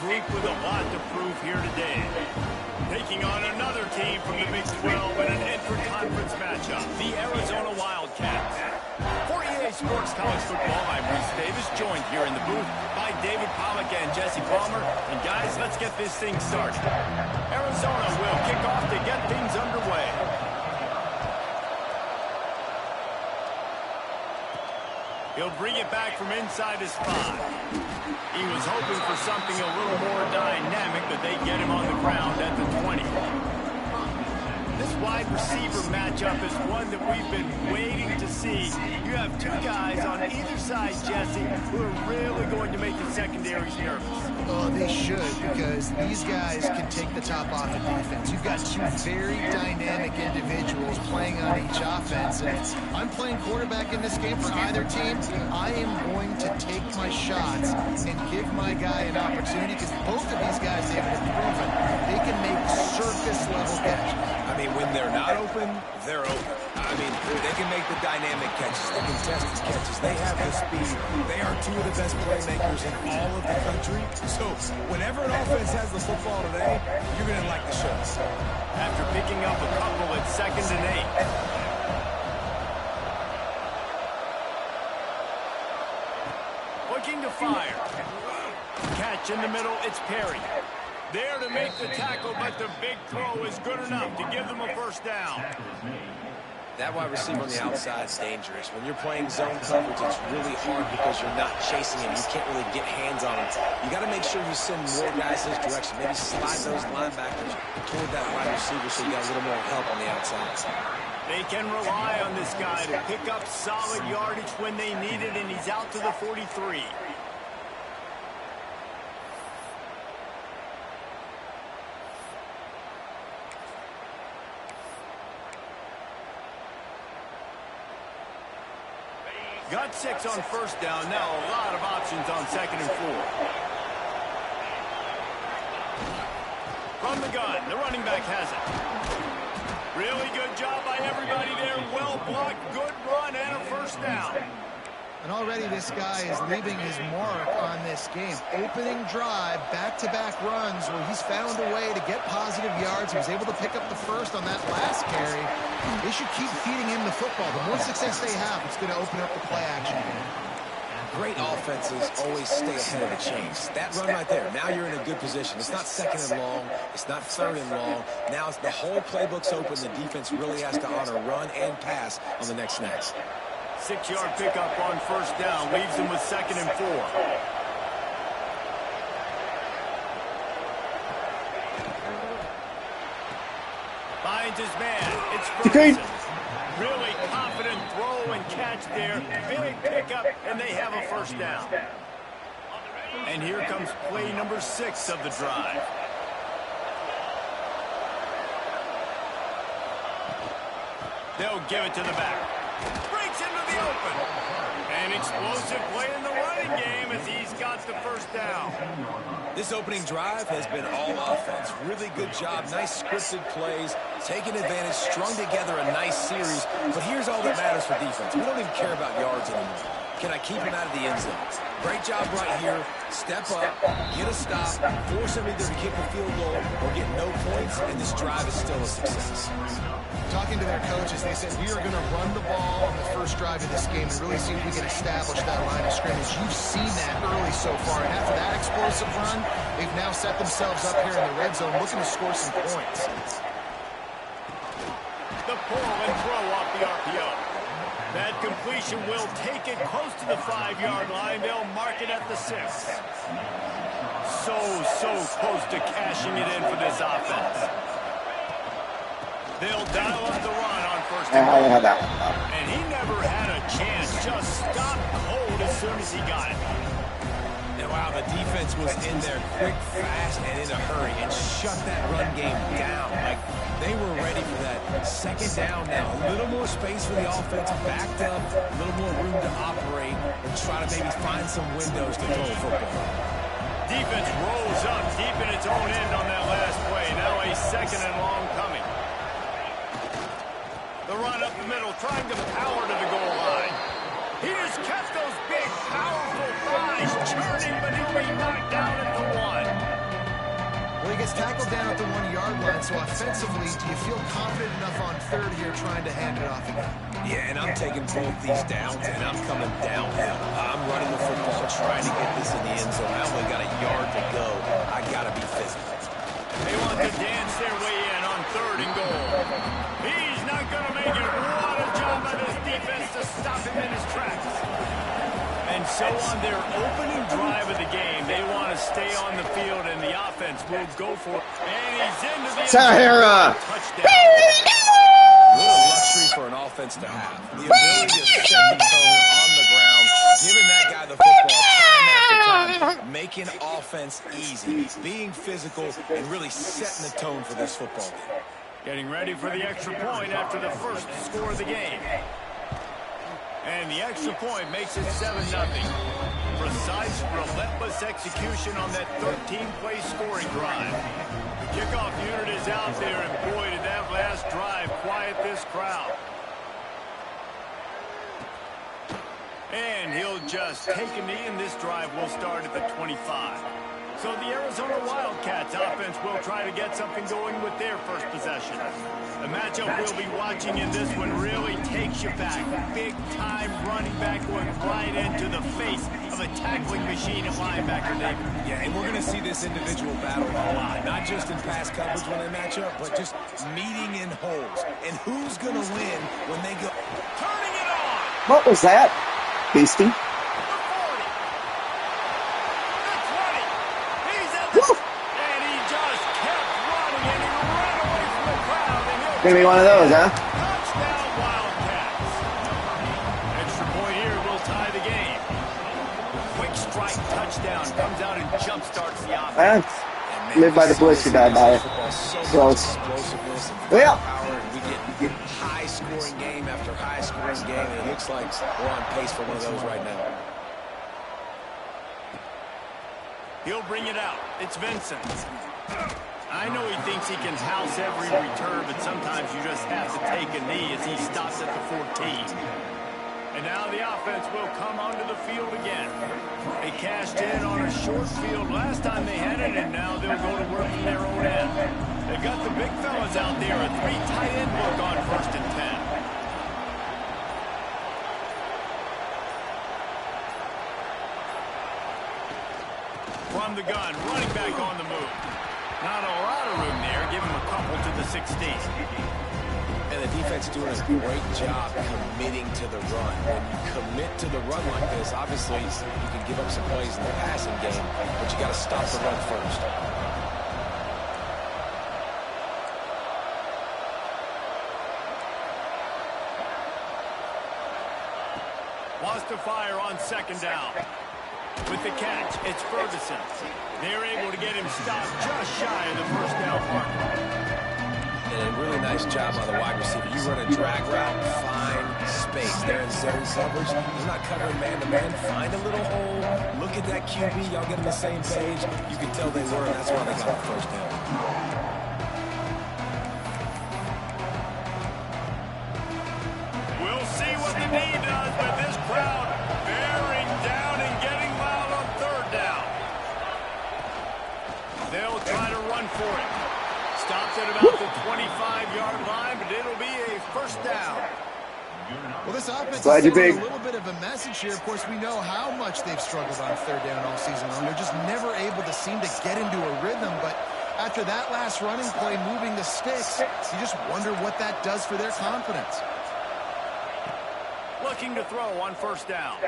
group with a lot to prove here today. Taking on another team from the Big 12 in an inter-conference matchup, the Arizona Wildcats. For EA Sports College Football, I'm Reese Davis, joined here in the booth by David Pollack and Jesse Palmer. And guys, let's get this thing started. Arizona will kick off to get things underway. He'll bring it back from inside his 5. He was hoping for something a little more dynamic, but they get him on the ground at the 20. This wide receiver matchup is one that we've been waiting to see. You have two guys on either side, Jesse, who are really going to make the secondaries nervous. Oh, they should, because these guys can take the top off of defense. You've got two very dynamic individuals playing on each offense. And I'm playing quarterback in this game for either team. I am going to take my shots and give my guy an opportunity, because both of these guys have proven they can make surface-level catches. I mean, when they're not open, they're open. I mean, they can make the dynamic catches, the contested catches. They have the speed. They are two of the best playmakers in all of the country. So whenever an offense has the football today, you're going to like the show. After picking up a couple at 2nd and 8. Looking to fire. Catch in the middle, it's Perry. There to make the tackle, but the big throw is good enough to give them a first down. That wide receiver on the outside is dangerous. When you're playing zone coverage, it's really hard because you're not chasing him. You can't really get hands on him. You got to make sure you send more guys his direction. Maybe slide those linebackers toward that wide receiver so you got a little more help on the outside. They can rely on this guy to pick up solid yardage when they need it, and he's out to the 43. Got 6 on first down. Now a lot of options on 2nd and 4. From the gun, the running back has it. Really good job by everybody there. Well blocked, good run, and a first down. And already this guy is leaving his mark on this game. Opening drive, back-to-back runs where he's found a way to get positive yards. He was able to pick up the first on that last carry. They should keep feeding him the football. The more success they have, it's going to open up the play action game. Great offenses always stay ahead of the chains. That run right there, now you're in a good position. It's not 2nd and long. It's not 3rd and long. Now it's the whole playbook's open. The defense really has to honor run and pass on the next snaps. 6-yard pickup on first down leaves him with 2nd and 4. Finds his man. It's Ferguson. Really confident throw and catch there. Big pickup, and they have a first down. And here comes play number 6 of the drive. They'll give it to the back. Breaks into the open. An explosive play in the running game as he's got the first down. This opening drive has been all offense. Really good job. Nice scripted plays. Taking advantage. Strung together a nice series. But here's all that matters for defense. We don't even care about yards anymore. Can I keep him out of the end zone? Great job right here. Step up. Get a stop. Force him either to kick a field goal or get no points. And this drive is still a success. Talking to their coaches, they said, we are going to run the ball on the first drive of this game and really see if we can establish that line of scrimmage. You've seen that early so far, and after that explosive run, they've now set themselves up here in the red zone looking to score some points. The pull and throw off the RPO. That completion will take it close to the 5-yard line. They'll mark it at the 6. So close to cashing it in for this offense. They'll dial up the run on first down. And he never had a chance. Just stopped cold as soon as he got it. And wow, the defense was in there quick, fast, and in a hurry and shut that run game down. Like, they were ready for that 2nd down now. A little more space for the offense, backed up, a little more room to operate and try to maybe find some windows to throw the football. Defense rolls up deep in its own end on that last play. Now a 2nd and long coming. The run up the middle, trying to power to the goal line. He just kept those big, powerful thighs churning, but he'll be knocked down at the 1. was tackled down at the 1-yard line, so offensively, do you feel confident enough on third here trying to hand it off again? Yeah, and I'm taking both these downs, and I'm coming downhill. I'm running the football, trying to get this in the end zone. I only got a yard to go. I got to be physical. They want to dance their way in on 3rd and goal. He's not going to make it. What a job by this defense to stop him in his tracks. And so on their opening drive of the game, they want to stay on the field, and the offense will go for it. And he's into the Sahara. touchdown. What a luxury for an offense to have. The ability to set the tone on the ground, giving that guy the football time after time, making offense easy, being physical, and really setting the tone for this football game. Getting ready for the extra point after the first score of the game. And the extra point makes it 7-0. Precise, relentless execution on that 13-play scoring drive. The kickoff unit is out there, and boy, did that last drive quiet this crowd. And he'll just take a knee, and this drive will start at the 25. So the Arizona Wildcats offense will try to get something going with their first possession. The matchup we'll be watching in this one really takes you back. Big-time running back going right into the face of a tackling machine at linebacker, David. Yeah, and we're going to see this individual battle a lot, not just in pass coverage when they match up, but just meeting in holes. And who's going to win when they go? Turning it on! What was that, Beastie? Gonna be one of those, huh? Touchdown, Wildcats. Extra point here will tie the game. Quick strike touchdown comes out and jump starts the offense. Live by the bush, you die by it. Close. Yeah. We get high-scoring game after high-scoring game, and it looks like we're on pace for one of those right now. He'll bring it out. It's Vincent. I know he thinks he can house every return, but sometimes you just have to take a knee as he stops at the 14. And now the offense will come onto the field again. They cashed in on a short field last time they had it, and now they'll go to work from their own end. They've got the big fellas out there, a 3 tight end look on 1st and 10. From the gun, running back on the move. Not a lot of room there. Give him a couple to the 16. And the defense doing a great job committing to the run. When you commit to the run like this, obviously you can give up some plays in the passing game, but you got to stop the run first. Wants to fire on 2nd down. With the catch, it's Ferguson. They're able to get him stopped just shy of the 1st down marker. And a really nice job by the wide receiver. You run a drag route, find space. They're in zone coverage. They're not covering man-to-man. Find a little hole. Look at that QB. Y'all get on the same page. You can tell they were, and that's why they got the 1st down. We'll see what the knee does, but this crowd bearing down and getting loud on 3rd down. They'll try to run for it. Stops at about the 25-yard line, but it'll be a 1st down. Well, this offense Glad is you're sending big. a little bit of a message here. Of course, we know how much they've struggled on 3rd down all season long. They're just never able to seem to get into a rhythm, but after that last running play, moving the sticks, you just wonder what that does for their confidence. Looking to throw on 1st down.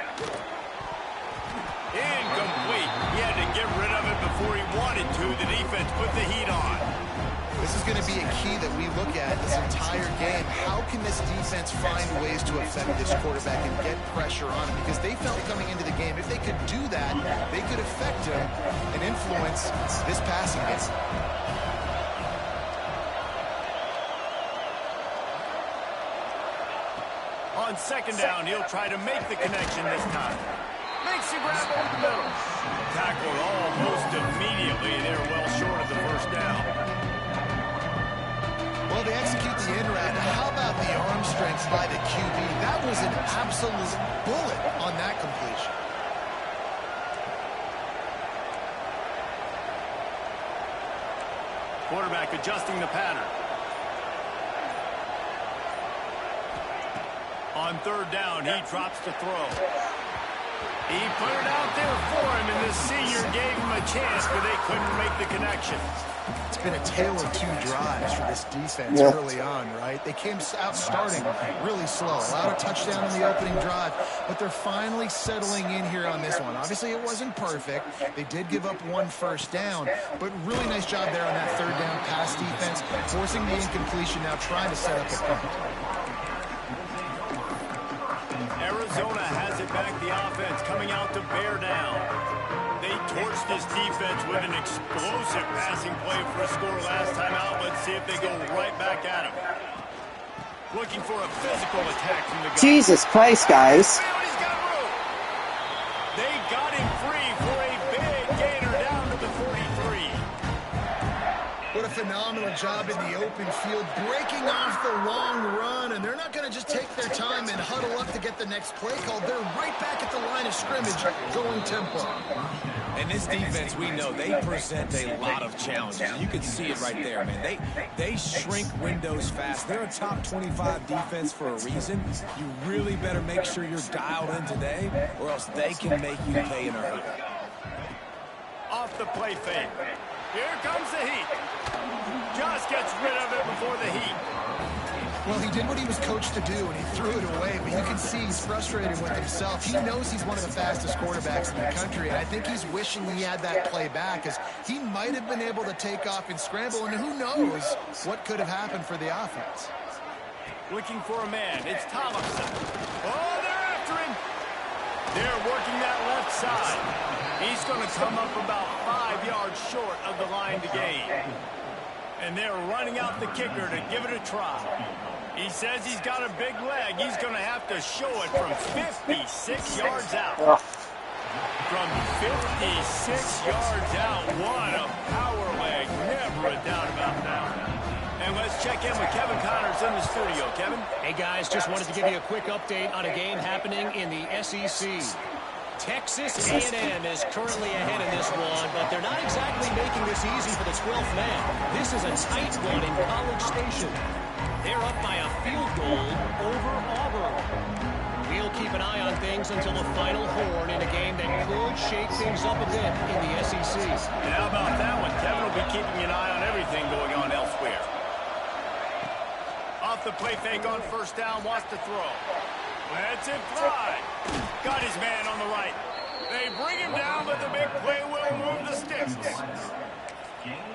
Incomplete. He had to get rid of it before he wanted to. The defense put the heat on. This is going to be a key that we look at this entire game. How can this defense find ways to affect this quarterback and get pressure on him? Because they felt coming into the game, if they could do that, they could affect him and influence this passing game. On 2nd down, he'll try to make the connection this time. Makes the grab over the middle. Tackled almost immediately. They're well short of the 1st down. Well, they execute the in-route. How about the arm strength by the QB? That was an absolute bullet on that completion. Quarterback adjusting the pattern. On third down, he drops to throw. He put it out there for him, and the senior gave him a chance, but they couldn't make the connection. It's been a tale of two drives for this defense early on, right? They came out starting really slow, allowed a touchdown in the opening drive, but they're finally settling in here on this one. Obviously, it wasn't perfect. They did give up one first down, but really nice job there on that third down pass defense, forcing the incompletion, now trying to set up a punt. Arizona has it back, the offense coming out to bear down. They torched this defense with an explosive passing play for a score last time out. Let's see if they go right back at him. Looking for a physical attack from the guy. Jesus Christ, guys. He's got room. They got him free for a big gainer down to the 43. What a phenomenal job in the open field, breaking off the long run, and they're not going to just take their time and huddle up to get the next play called. They're right back at the line of scrimmage, going tempo. And this defense, we know, they present a lot of challenges. You can see it right there, man. They shrink windows fast. They're a top 25 defense for a reason. You really better make sure you're dialed in today, or else they can make you pay in a hurry. Off the play fake. Here comes the heat. Just gets rid of it before the heat. Well, he did what he was coached to do, and he threw it away, but you can see he's frustrated with himself. He knows he's one of the fastest quarterbacks in the country, and I think he's wishing he had that play back, because he might have been able to take off and scramble, and who knows what could have happened for the offense. Looking for a man. It's Thompson. Oh, they're after him. They're working that left side. He's going to come up about 5 yards short of the line to gain. And they're running out the kicker to give it a try. He says he's got a big leg. He's going to have to show it from 56 yards out. From 56 yards out, what a power leg. Never a doubt about that. And let's check in with Kevin Connors in the studio. Kevin? Hey, guys, just wanted to give you a quick update on a game happening in the SEC. Texas A&M is currently ahead in this one, but they're not exactly making this easy for the 12th man. This is a tight one in College Station. They're up by a field goal over Auburn. We'll keep an eye on things until the final horn in a game that could shake things up a bit in the SEC. And how about that one? Kevin will be keeping an eye on everything going on elsewhere. Off the play fake on first down, wants to throw. Lets it fly. Got his man on the right. They bring him down, but the big play will move the sticks.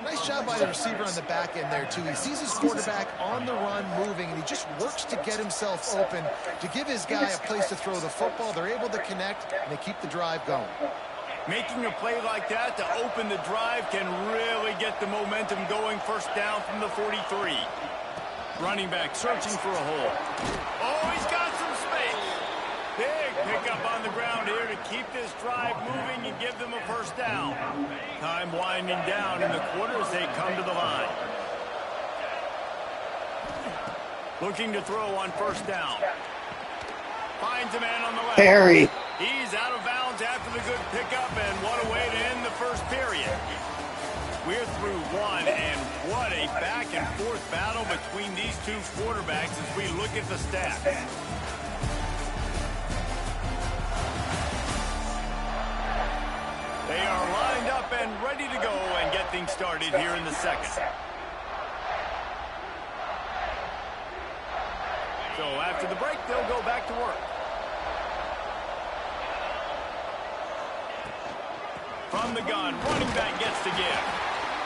Nice job by the receiver on the back end there, too. He sees his quarterback on the run moving, and he just works to get himself open to give his guy a place to throw the football. They're able to connect, and they keep the drive going. Making a play like that to open the drive can really get the momentum going. First down from the 43. Running back searching for a hole. Oh, he's got some space. Big pickup on the ground here to keep this drive moving and give them a first down. Time winding down in the quarter as they come to the line. Looking to throw on first down. Finds a man on the left. Harry. He's out of bounds after the good pickup, and what a way to end the first period. We're through one, and what a back-and-forth battle between these two quarterbacks as we look at the stats. They are lined up and ready to go and get things started here in the second. So after the break, they'll go back to work. From the gun, running back gets to give.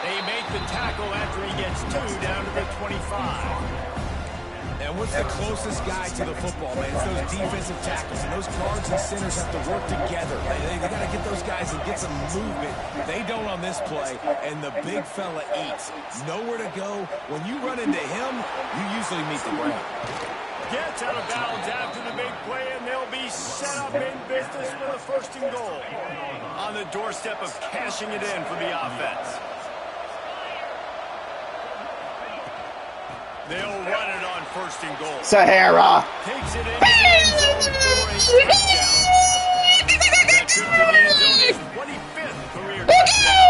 They make the tackle after he gets two down to the 25. And what's the closest guy to the football, man? It's those defensive tackles. And those guards and centers have to work together. They got to get those guys and get some movement. They don't on this play, and the big fella eats. Nowhere to go. When you run into him, you usually meet the ground. Gets out of bounds after the big play, and they'll be set up in business with a first and goal. On the doorstep of cashing it in for the offense. They'll run it on first and goal. Sahara. Takes it into the end zone for a touchdown. That trip to the end zone is 25th career touchdown.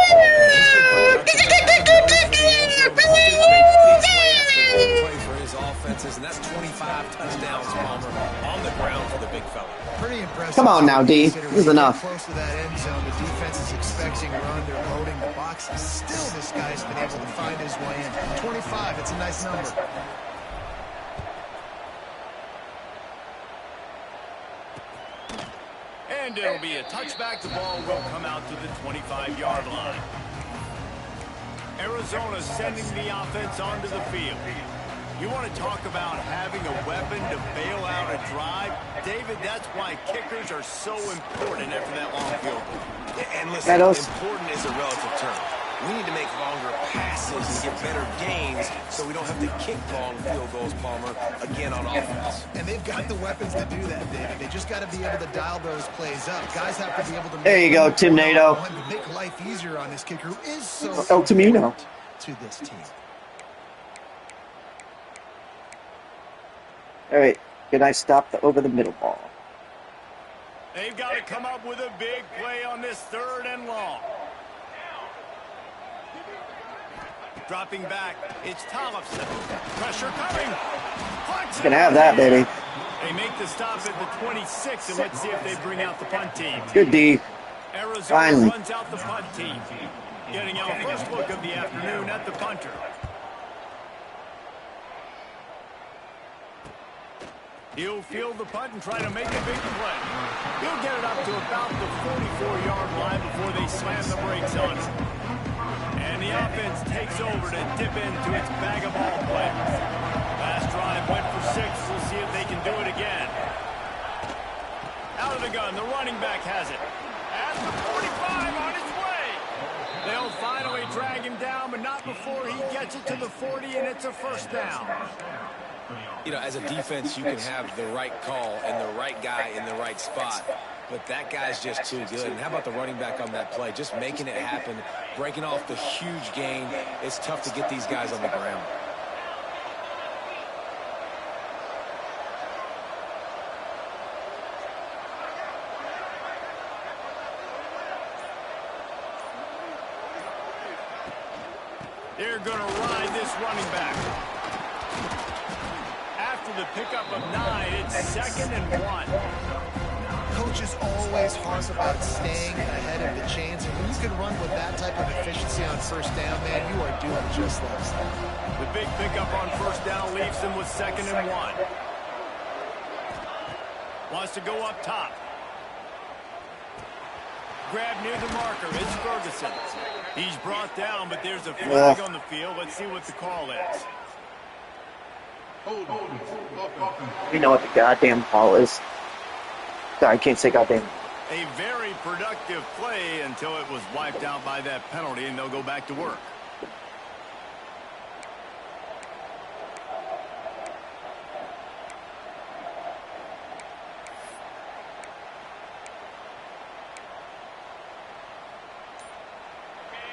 Come on now, D. This is enough. Close to that end zone, the defense is expecting run. They're loading the boxes. Still, this guy's been able to find his way in. 25, it's a nice number. And it'll be a touchback. The ball will come out to the 25-yard line. Arizona sending the offense onto the field. You want to talk about having a weapon to bail out a drive? David, that's why kickers are so important after that long field goal. And listen, important is a relative term. We need to make longer passes and get better gains so we don't have to kick long field goals, Palmer, again on offense. And they've got the weapons to do that, David. They just got to be able to dial those plays up. Guys have to be able to there you go, Tim Nato. Make life easier on this kicker who is so important to this team. All right, can I stop the over the middle ball? They've got to come up with a big play on this 3rd and long. Dropping back, it's Tollefson. Pressure coming. He's going to have that, baby. They make the stop at the 26, and let's see if they bring out the punt team. Good D. Arizona Finally runs out the punt team. Getting our first look of the afternoon at the punter. He'll field the punt and try to make a big play. He'll get it up to about the 44-yard line before they slam the brakes on it. And the offense takes over to dip into its bag of ball players. Last drive went for 6. We'll see if they can do it again. Out of the gun, the running back has it. At the 45 on his way. They'll finally drag him down, but not before he gets it to the 40, and it's a first down. You know, as a defense, you can have the right call and the right guy in the right spot. But that guy's just too good. And how about the running back on that play? Just making it happen, breaking off the huge gain. It's tough to get these guys on the ground. They're going to ride this running back. After the pickup of 9, it's 2nd and 1. Coaches always harp about staying ahead of the chains, and when you can run with that type of efficiency on first down, man, you are doing just that. The big pickup on first down leaves them with 2nd and 1. Wants to go up top. Grab near the marker. It's Ferguson. He's brought down, but there's a flag on the field. Let's see what the call is. We know what the goddamn call is. Sorry, I can't say goddamn. A very productive play until it was wiped out by that penalty, and they'll go back to work.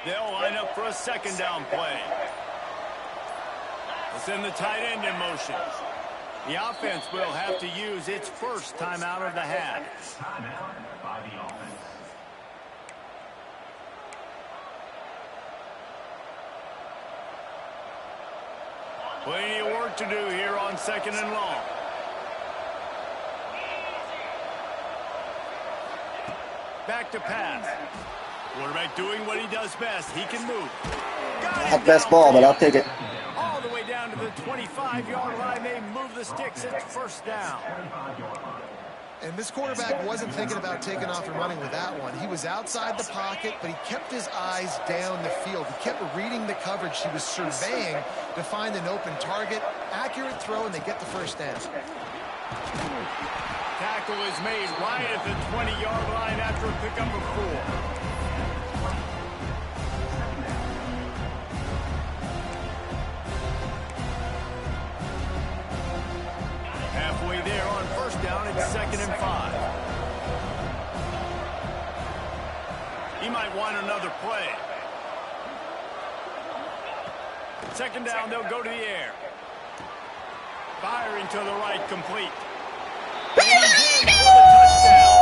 They'll line up for a 2nd down play. We'll send the tight end in motion. The offense will have to use its first timeout of the half. Plenty of work to do here on 2nd and long. Back to pass. Quarterback doing what he does best. He can move. Not best ball, but I'll take it. All the way down to the 25-yard line. They move the sticks. It's first down. And this quarterback wasn't thinking about taking off and running with that one. He was outside the pocket, but he kept his eyes down the field. He kept reading the coverage. He was surveying to find an open target. Accurate throw, and they get the first down. Tackle is made right at the 20-yard line after a pickup of 4. Halfway there on first down, it's 2nd and 5. He might want another play. 2nd down, they'll go to the air. Firing to the right, complete. And he's in for the touchdown.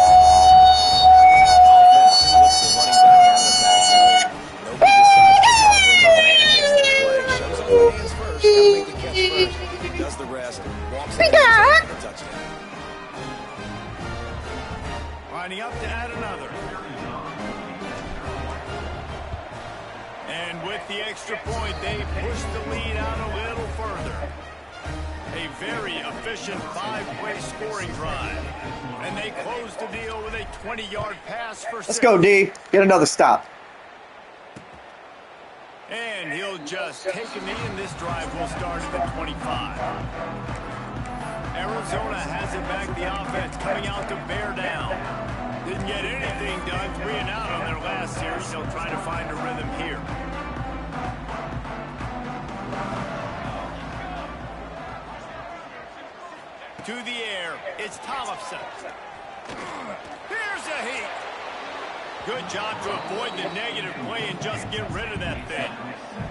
Offense slips the running back out of the backfield. Nobody decides to cover him. The man makes the play. Shows up the hands first. Got to make the catch first. Does the rest. Walks the touchdown. Lining up to add another. And with the extra point, they push the lead out a little further. A very efficient 5-way scoring drive. And they close the deal with a 20-yard pass for 6. Let's go, D. Get another stop. And he'll just take a knee, and this drive will start at the 25. Arizona has it back, the offense coming out to bear down. Didn't get anything done, 3 and out on their last series. They'll try to find a rhythm here. To the air, it's Tollefson. Here's a heat. Good job to avoid the negative play and just get rid of that thing.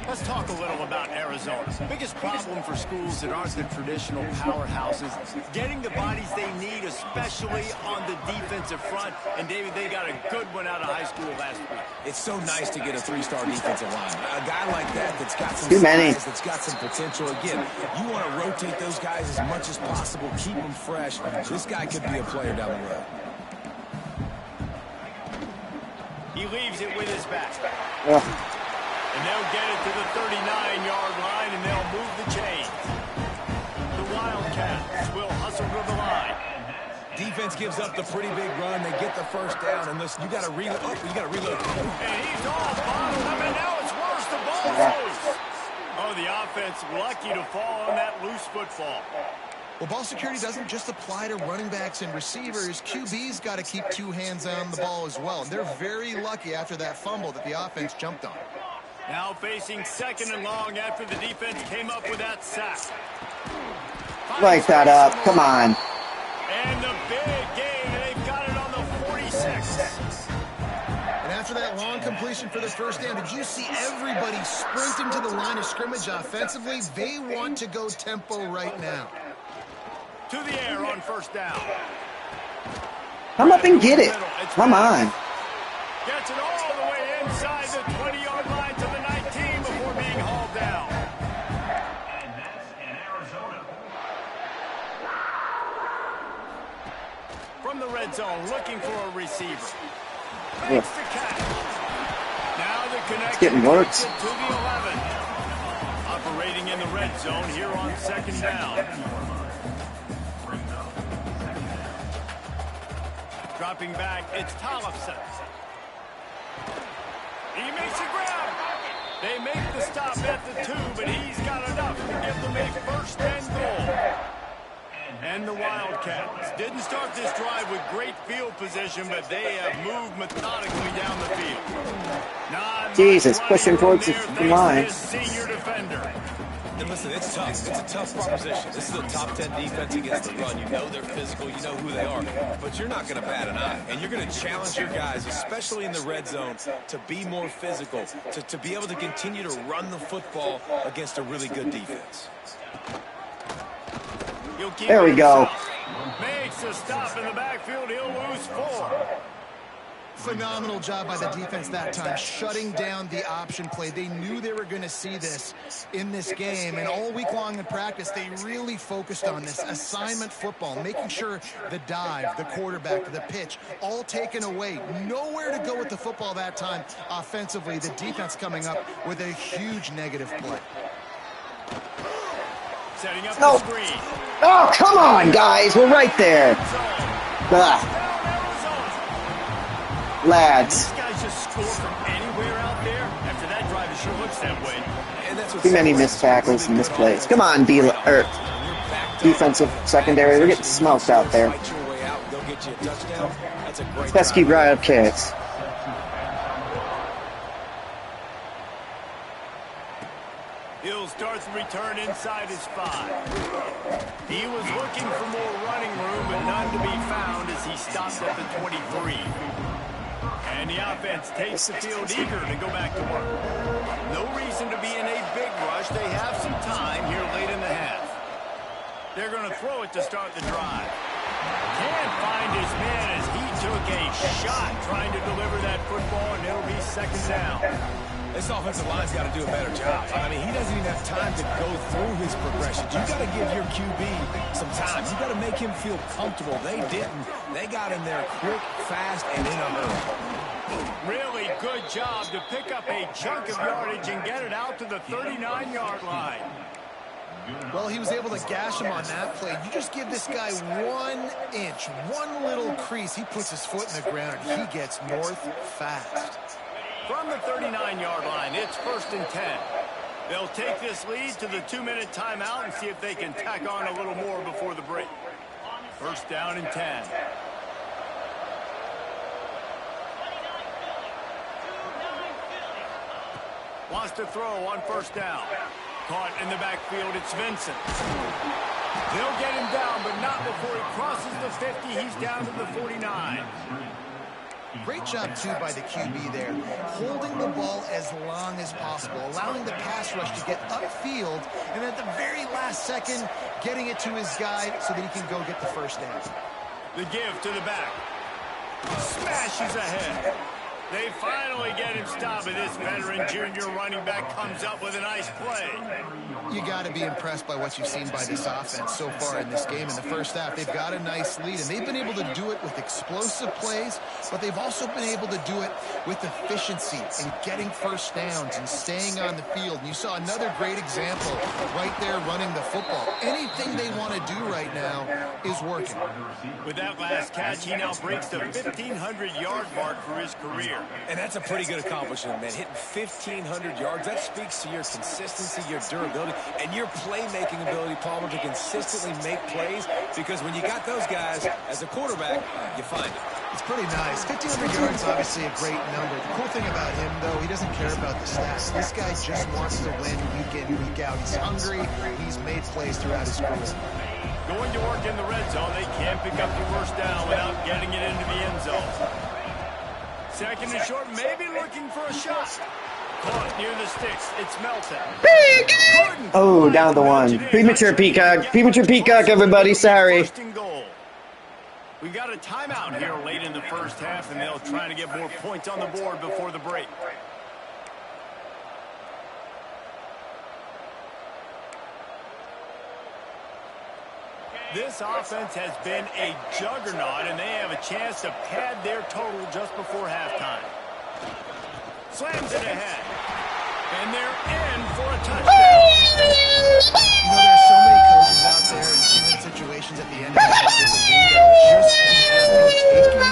Let's talk a little about Arizona. Biggest problem for schools that aren't the traditional powerhouses, getting the bodies they need, especially on the defensive front. And, David, they got a good one out of high school last week. It's so nice to get a 3-star defensive line. A guy like that's got some Too many. size, that's got some potential. Again, you want to rotate those guys as much as possible, keep them fresh. This guy could be a player down the road. He leaves it with his back. Yeah. And they'll get it to the 39-yard line, and they'll move the chains. The Wildcats will hustle to the line. Defense gives up the pretty big run. They get the first down, and listen, you got to reload. Oh, you got to reload. And he's all bottled up, and now it's worse. The ball's loose. Oh, the offense lucky to fall on that loose football. Well, ball security doesn't just apply to running backs and receivers. QB's got to keep 2 hands on the ball as well. And they're very lucky after that fumble that the offense jumped on. Now facing 2nd and long after the defense came up with that sack. Light that up. Come on. And the big gain, and they've got it on the 46. And after that long completion for the first down, did you see everybody sprinting to the line of scrimmage offensively? They want to go tempo right now. To the air on first down. Come up and get it. Come on. Gets it all the way inside the 20-yard line to the 19 before being hauled down. And that's in Arizona. From the red zone, looking for a receiver. Makes the catch. Now the connection getting worse. To the 11. Operating in the red zone here on 2nd down. Dropping back, it's Tollefson. He makes a grab. They make the stop at the 2, but he's got enough to give them a 1st and goal. And the Wildcats didn't start this drive with great field position, but they have moved methodically down the field. Jesus, pushing towards the line. Senior defender. And listen, it's tough. It's a tough proposition. This is a top 10 defense against the run. You know they're physical. You know who they are. But you're not going to bat an eye. And you're going to challenge your guys, especially in the red zone, to be more physical, to be able to continue to run the football against a really good defense. There we go. Makes a stop in the backfield. He'll lose 4. Phenomenal job by the defense that time, shutting down the option play. They knew they were going to see this in this game, and all week long in practice, they really focused on this assignment football, making sure the dive, the quarterback, the pitch, all taken away. Nowhere to go with the football that time offensively. The defense coming up with a huge negative play. Setting up No. the screen. Oh, come on, guys. We're right there. Ugh. Lads. These guys just score from anywhere out there. After that drive, it sure looks that way. And that's what Too many missed tackles and missed plays. Come on, defensive secondary. We're getting smoked out there. Fight your way out. They'll get you a touchdown. That's a great Pesky drive. Wildcats. He'll start the return inside his 5. He was looking for more running room, but none to be found as he stopped at the 23. And the offense takes the field eager to go back to work. No reason to be in a big rush. They have some time here late in the half. They're going to throw it to start the drive. Can't find his man as he took a shot trying to deliver that football, and it'll be 2nd down. This offensive line's got to do a better job. I mean, he doesn't even have time to go through his progressions. You got to give your QB some time. You got to make him feel comfortable. They didn't. They got in there quick, fast, and in a hurry. Really good job to pick up a chunk of yardage and get it out to the 39-yard line. Well, he was able to gash him on that play. You just give this guy 1 inch, one little crease. He puts his foot in the ground, and he gets north fast. From the 39-yard line, it's 1st and 10. They'll take this lead to the 2-minute timeout and see if they can tack on a little more before the break. 1st down and 10. Wants to throw on 1st down. Caught in the backfield, it's Vincent. They'll get him down, but not before he crosses the 50. He's down to the 49. Great job, too, by the QB there. Holding the ball as long as possible, allowing the pass rush to get upfield, and at the very last second, getting it to his guy so that he can go get the 1st down. The give to the back. Smashes ahead. They finally get him stopped, and this veteran junior running back comes up with a nice play. You got to be impressed by what you've seen by this offense so far in this game. In the first half, they've got a nice lead, and they've been able to do it with explosive plays, but they've also been able to do it with efficiency and getting 1st downs and staying on the field. And you saw another great example right there running the football. Anything they want to do right now is working. With that last catch, he now breaks the 1,500-yard mark for his career. And that's a pretty good accomplishment, man. Hitting 1,500 yards, that speaks to your consistency, your durability, and your playmaking ability, Palmer, to consistently make plays, because when you got those guys as a quarterback, you find it. It's pretty nice. 1,500 yards, obviously a great number. The cool thing about him, though, he doesn't care about the stats. This guy just wants to win week in, week out. He's hungry. He's made plays throughout his career. Going to work in the red zone, they can't pick up the 1st down without getting it into the end zone. 2nd and short, maybe looking for a shot. Caught near the sticks. It's Melton. Oh, down the 1. Premature peacock. Premature peacock, everybody. Sorry. 1st and goal. We got a timeout here late in the 1st half, and they'll try to get more points on the board before the break. This offense has been a juggernaut, and they have a chance to pad their total just before halftime. Slams it ahead. And they're in for a touchdown. You know, there's so many coaches out there in human situations at the end of the game with the lead that just have taken into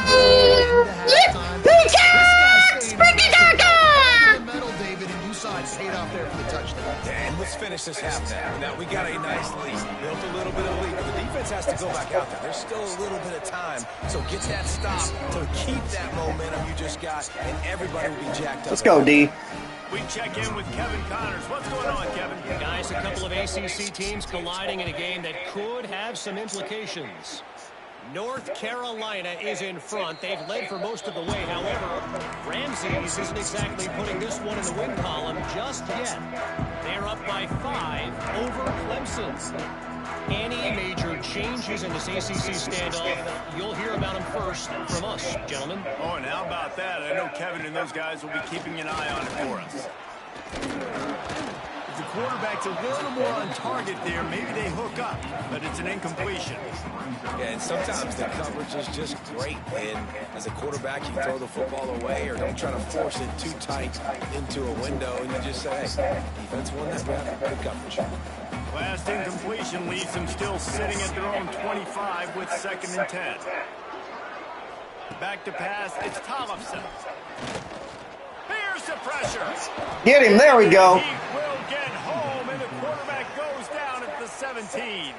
halftime. This guy's staying in the middle, David, and you saw it paid off there for the touchdown. And let's finish this half now. Now, we got a nice lead. Built a little bit of lead, but the defense has to go back out there. There's still a little bit of time. So get that stop to keep that momentum you just got, and everybody will be jacked up. Let's go, D. We check in with Kevin Connors. What's going on, Kevin? Guys, a couple of ACC teams colliding in a game that could have some implications. North Carolina is in front. They've led for most of the way. However, Ramses isn't exactly putting this one in the win column just yet. They're up by 5 over Clemson. Any major changes in this ACC standoff, you'll hear about them first from us, gentlemen. Oh, and how about that? I know Kevin and those guys will be keeping an eye on it for us. If the quarterback's a little more on target there, maybe they hook up, but it's an incompletion. Yeah, and sometimes the coverage is just great. And as a quarterback, you throw the football away or don't try to force it too tight into a window, and you just say, hey, defense won that round. Good coverage. Last incompletion leaves them still sitting at their own 25 with 2nd and 10. Back to pass, it's Tollefson. Here's the pressure. Get him. There we go. He will get home, and the quarterback goes down at the 17.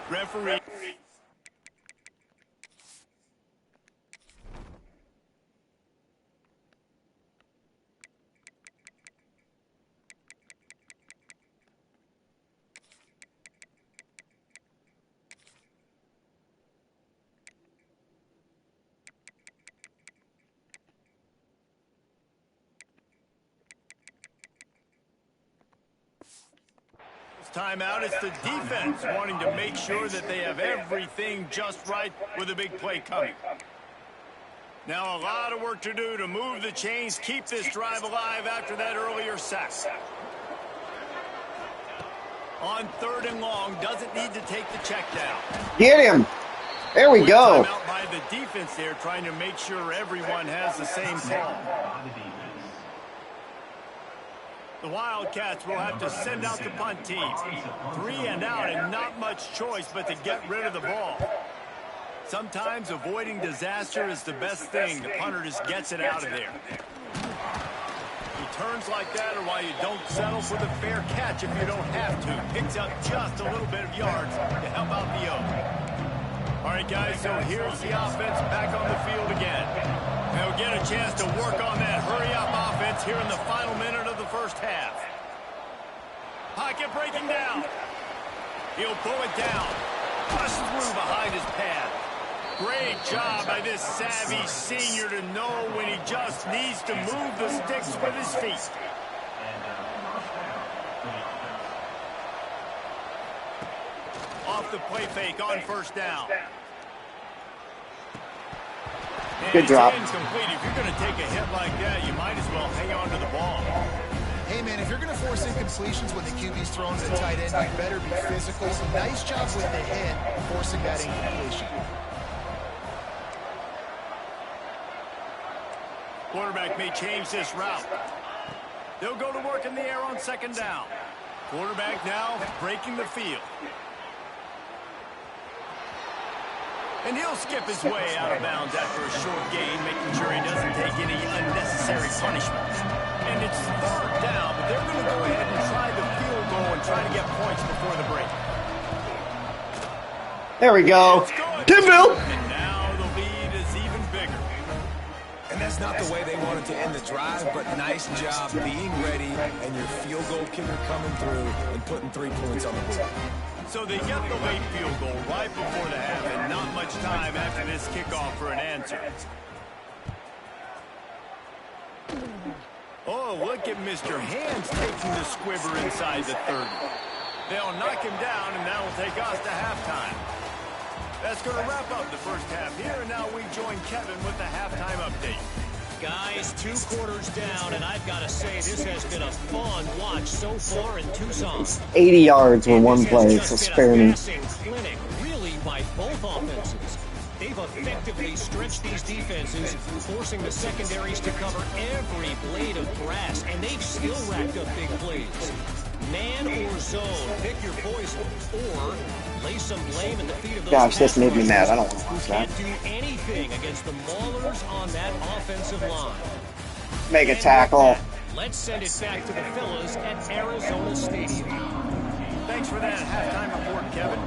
Referee. Timeout. It's the defense wanting to make sure that they have everything just right with a big play coming. Now a lot of work to do to move the chains, keep this drive alive after that earlier sack. On 3rd and long, doesn't need to take the check down. Get him. There we go. Out by the defense there, trying to make sure everyone has the same call. The Wildcats will have to send out the punt team. 3 and out and not much choice but to get rid of the ball. Sometimes avoiding disaster is the best thing. The punter just gets it out of there. Turns like that are why you don't settle for the fair catch if you don't have to. Picks up just a little bit of yards to help out the Oak. All right, guys, so here's the offense back on the field again. They'll get a chance to work on that hurry-up offense here in the final minute of the first half. Pocket breaking down. He'll pull it down. Bust through behind his pad. Great job by this savvy senior to know when he just needs to move the sticks with his feet. Off the play fake on 1st down. Good drop. Incomplete. If you're going to take a hit like that, you might as well hang on to the ball. Hey, man, if you're going to force incompletions when the QB's thrown to the tight end, you better be physical. Nice job with the hit, forcing that incompletion. Quarterback may change this route. They'll go to work in the air on 2nd down. Quarterback now breaking the field. And he'll skip his way out of bounds after a short gain, making sure he doesn't take any unnecessary punishment. And it's 3rd down, but they're going to go ahead and try the field goal and try to get points before the break. There we go. Timville. And now the lead is even bigger. And that's not the way they wanted to end the drive, but nice job being ready and your field goal kicker coming through and putting 3 points on the board. So they get the late field goal right before the half and not much time after this kickoff for an answer. Oh, look at Mr. Hands taking the squibber inside the 30. They'll knock him down, and that will take us to halftime. That's going to wrap up the first half here, and now we join Kevin with the halftime update. Guys, 2 quarters down, and I've got to say this has been a fun watch so far in Tucson. 80 yards with 1 play. It's a spare me. Clinic, really, by both offenses. They've effectively stretched these defenses, forcing the secondaries to cover every blade of grass, and they've still racked up big plays. Man or zone, pick your poison, or lay some blame at the feet of those. Gosh, this made me mad. I don't want to watch that. Can't do anything against the Maulers on that offensive line. Make a tackle. Let's send it back to the fellas at Arizona Stadium. Thanks for that halftime report, Kevin.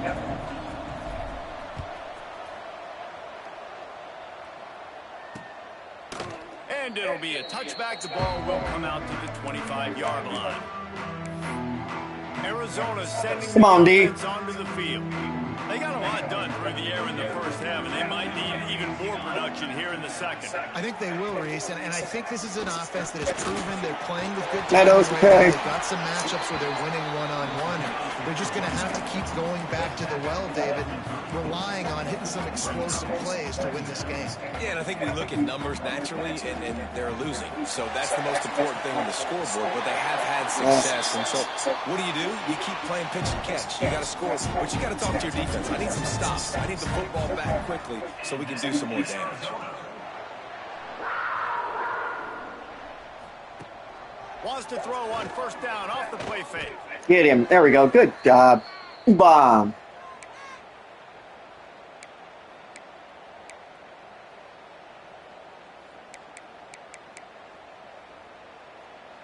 And it'll be a touchback. The ball will come out to the 25-yard line. Arizona sending the offense onto the field. They got a lot done through the air in the first half, and they might need even more production here in the second. I think they will, Reese, and I think this is an offense that has proven they're playing with good teams. Meadows, okay. They've got some matchups where they're winning one-on-one, and they're just going to have to keep going back to the well, David, and relying on hitting some explosive plays to win this game. Yeah, and I think we look at numbers naturally, and they're losing. So that's the most important thing on the scoreboard, but they have had success. And so what do? You keep playing pitch and catch. You got to score, but you got to talk to your defense. I need some stops. I need the football back quickly so we can do some more damage. Wants to throw on 1st down off the play fake. Get him. There we go. Good job. Bomb.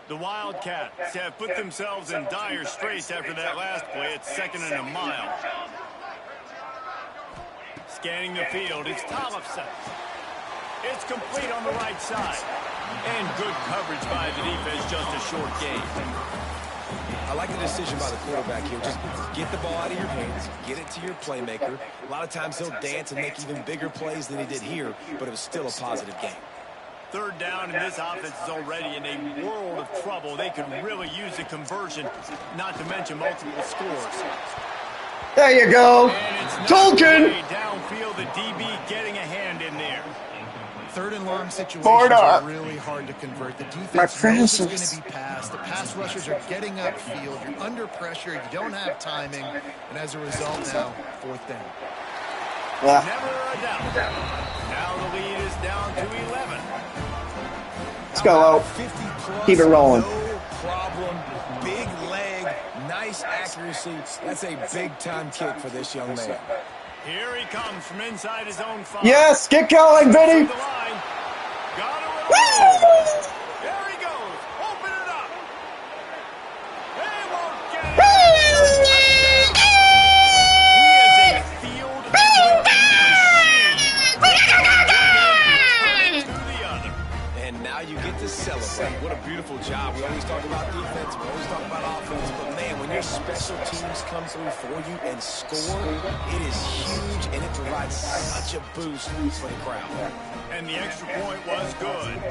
The Wildcats have put themselves in dire straits after that last play. It's 2nd and a mile. Scanning the field, it's Tollefson. It's complete on the right side. And good coverage by the defense, just a short gain. I like the decision by the quarterback here. Just get the ball out of your hands, get it to your playmaker. A lot of times he'll dance and make even bigger plays than he did here, but it was still a positive game. 3rd down, and this offense is already in a world of trouble. They could really use a conversion, not to mention multiple scores. There you go. Tolkien. Downfield, the DB getting a hand in there. Third and long situations are really hard to convert. The defense knows it's going to be passed. The pass rushers are getting upfield. You're under pressure. You don't have timing. And as a result now, 4th down. Never a doubt. Now the lead is down to 11. Let's go out. 50 plus, Keep it rolling. No problem. Big leg, nice accuracy. That's a big-time kick for this young man. Here he comes from inside his own 5. Yes, get going, Vinny. The line. Got it. There he goes. Open it up. They won't get it. He is a field machine. To the other. And now you get to celebrate. What a beautiful job. We always talk about defense. We always talk about offense. But, man, when your special teams come through for you and score, it is huge, and it provides such a boost for the crowd. And the extra point was good.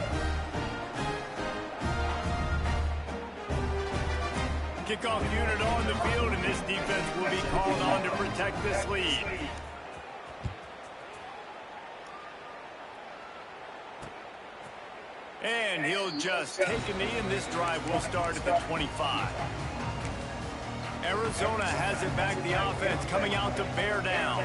Kickoff unit on the field, and this defense will be called on to protect this lead. And he'll just take a knee, and this drive will start at the 25. Arizona has it back, the offense coming out to bear down.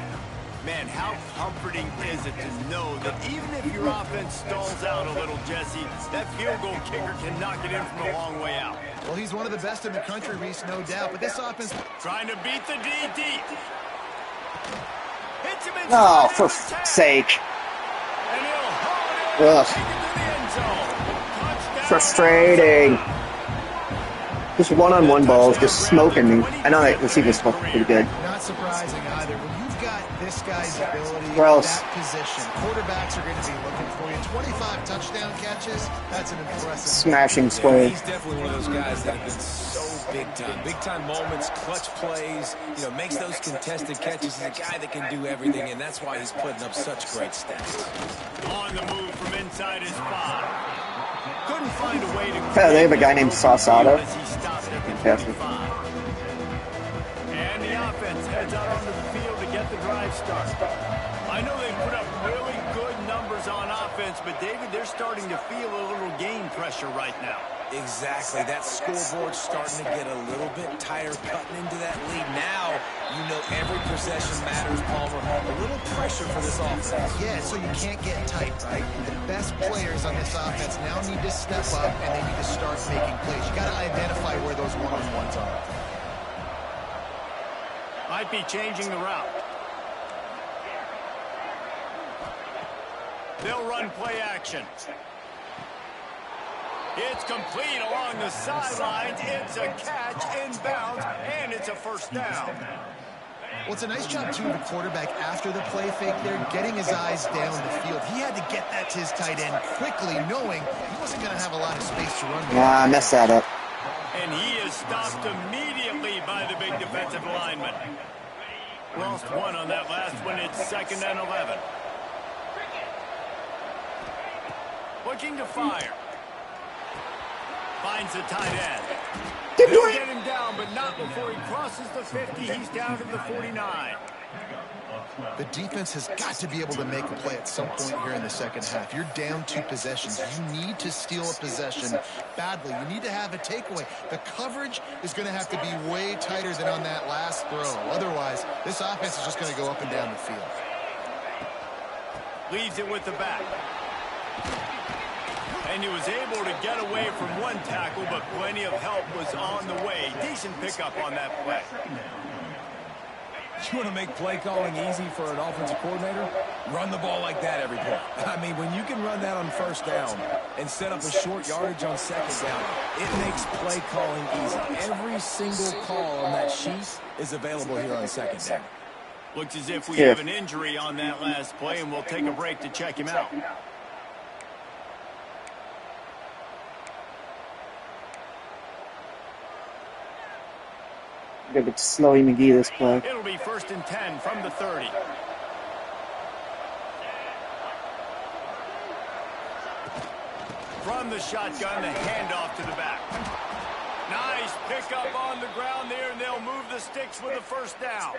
Man, how comforting is it to know that even if your offense stalls out a little, Jesse, that field goal kicker can knock it in from a long way out. Well, he's one of the best in the country, Reese, no doubt. But this offense... Trying to beat the D deep. Hits him inside. Oh, for f***'s sake. And he'll hold it. Ugh. Take it to the end zone. Touchdown. Frustrating. Just one-on-one balls, just smoking me. I know that receiver's smoking pretty good. Not surprising either. When you've got this guy's ability Gross. at that position, quarterbacks are going to be looking for you. 25 touchdown catches, that's an impressive... Smashing Yeah, sway. he's definitely one of those guys that have been so big time. Big time moments, clutch plays, makes those contested catches. He's a guy that can do everything, and that's why he's putting up such great stats. On the move from inside his 5. Couldn't find a way to... Yeah, they have a guy named Sausato. Fantastic. And the offense heads out onto the field to get the drive started. I know they put up really good numbers on offense, but David, they're starting to feel a little game pressure right now. Exactly. That scoreboard's starting to get a little bit tighter, cutting into that lead. Now, every possession matters, Palmer. A little pressure for this offense. Yeah, so you can't get tight, right? The best players on this offense now need to step up, and they need to start making plays. You got to identify where those one-on-ones are. Might be changing the route. They'll run play action. It's complete along the sidelines. It's a catch inbounds, and it's a first down. Well, it's a nice job, too, the quarterback after the play fake there, getting his eyes down the field. He had to get that to his tight end quickly, knowing he wasn't going to have a lot of space to run with. Nah, I messed that up. And he is stopped immediately by the big defensive lineman. Lost one on that last one. It's 2nd and 11. Looking to fire. Finds the tight end. They'll get him down, but not before he crosses the 50. He's down to the 49. The defense has got to be able to make a play at some point here in the second half. You're down 2 possessions. You need to steal a possession badly. You need to have a takeaway. The coverage is going to have to be way tighter than on that last throw. Otherwise, this offense is just going to go up and down the field. Leaves it with the back. And he was able to get away from one tackle, but plenty of help was on the way. Decent pickup on that play. You want to make play calling easy for an offensive coordinator? Run the ball like that every play. I mean, when you can run that on first down and set up a short yardage on second down, it makes play calling easy. Every single call on that sheet is available here on second down. Looks as if we have an injury on that last play, and we'll take a break to check him out. Got to Slowy McGee this play. It'll be 1st and 10 from the 30. From the shotgun, the handoff to the back. Nice pickup on the ground there, and they'll move the sticks with a first down.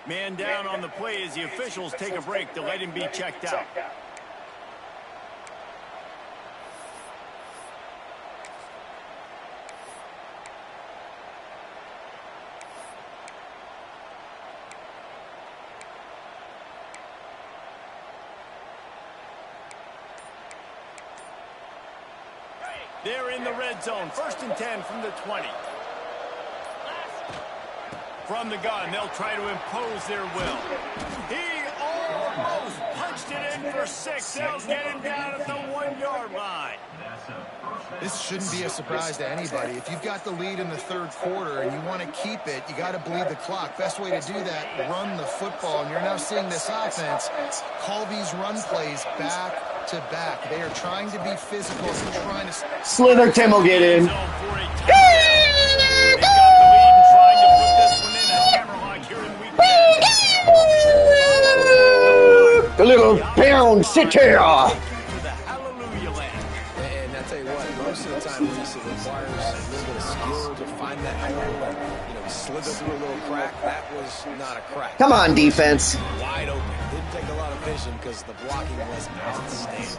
Man down on the play as the officials take a break to let him be checked out. They're in the red zone. 1st and 10 from the 20. From the gun, they'll try to impose their will. He almost punched it in for 6. They'll get him down at the 1-yard line. This shouldn't be a surprise to anybody. If you've got the lead in the 3rd quarter and you want to keep it, you got to bleed the clock. Best way to do that, run the football. And you're now seeing this offense call these run plays back to back. They are trying to be physical and trying to... Slither Tim will get in. The little pound sit here. Most of the time, Lisa, requires a little bit of skill to find that hole and, slither through a little crack. That was not a crack. Come on, defense. Wide open. Didn't take a lot of vision because the blocking was outstanding.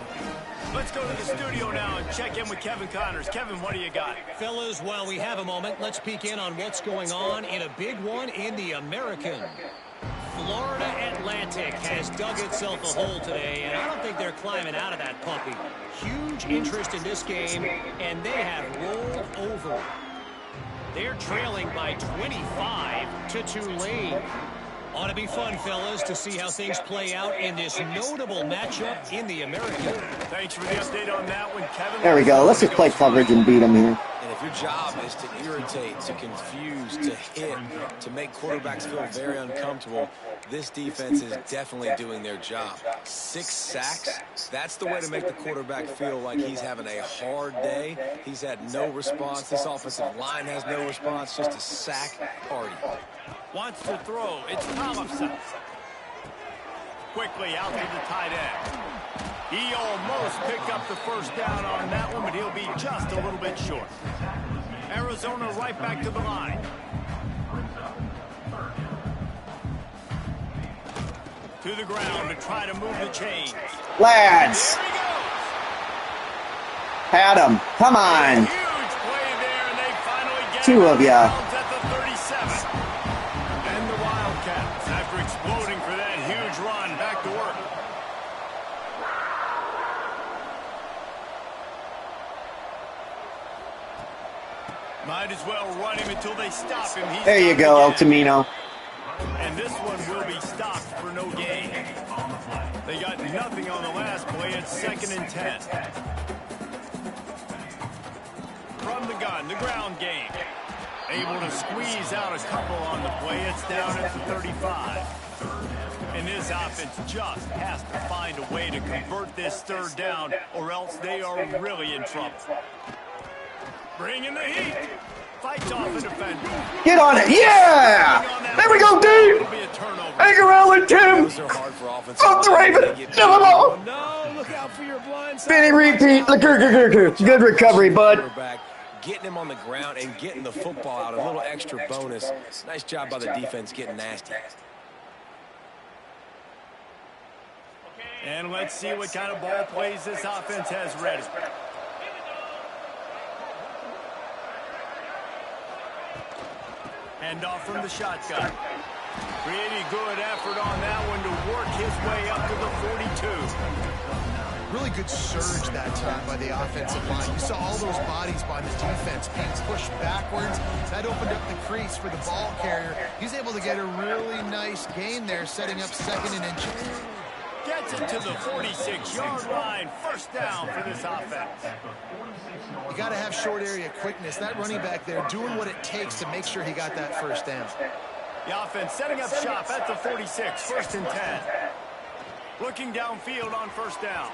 Let's go to the studio now and check in with Kevin Connors. Kevin, what do you got? Fellas, while we have a moment, let's peek in on what's going on in a big one in the American. Florida Atlantic has dug itself a hole today, and I don't think they're climbing out of that puppy. Huge interest in this game, and they have rolled over. They're trailing by 25 to Tulane. Ought to be fun, fellas, to see how things play out in this notable matchup in the American. Thanks for the update on that one, Kevin. There we go. Let's just play coverage and beat them here. And if your job is to irritate, to confuse, to hit, to make quarterbacks feel very uncomfortable, this defense is definitely doing their job. 6 sacks, that's the way to make the quarterback feel like he's having a hard day. He's had no response. This offensive line has no response, just a sack party. Wants to throw. It's Thompson. Quickly out to the tight end. He almost picked up the 1st down on that one, but he'll be just a little bit short. Arizona right back to the line. To the ground to try to move the chains. Lads. Had him. Come on. Huge play there, and they finally get 2 of ya. at the 37. And the Wildcats, after exploding for that huge run, back to work. Might as well run him until they stop him. He's There you go, El Camino. And this one will be stopped for no gain. They got nothing on the last play. It's 2nd and 10. From the gun, the ground game. Able to squeeze out a couple on the play. It's down at the 35. And this offense just has to find a way to convert this 3rd down, or else they are really in trouble. Bringing the heat. Fights off the defender. Get on it. Yeah! There we go, dude. Hang around with Tim. Up the Raven. Kill him all. No, look out for your blind side. Spinning repeat. Good recovery, bud. Getting him on the ground and getting the football out. A little extra bonus. Nice job by the defense getting nasty. And let's see what kind of ball plays this offense has ready. Hand off from the shotgun. Pretty good effort on that one to work his way up to the 42. Really good surge that time by the offensive line. You saw all those bodies by the defense being pushed backwards. That opened up the crease for the ball carrier. He's able to get a really nice gain there, setting up 2nd and inches. Gets it to the 46-yard line. 1st down for this offense. You got to have short area quickness. That running back there doing what it takes to make sure he got that 1st down. The offense setting up shop at the 46. 1st and 10. Looking downfield on 1st down.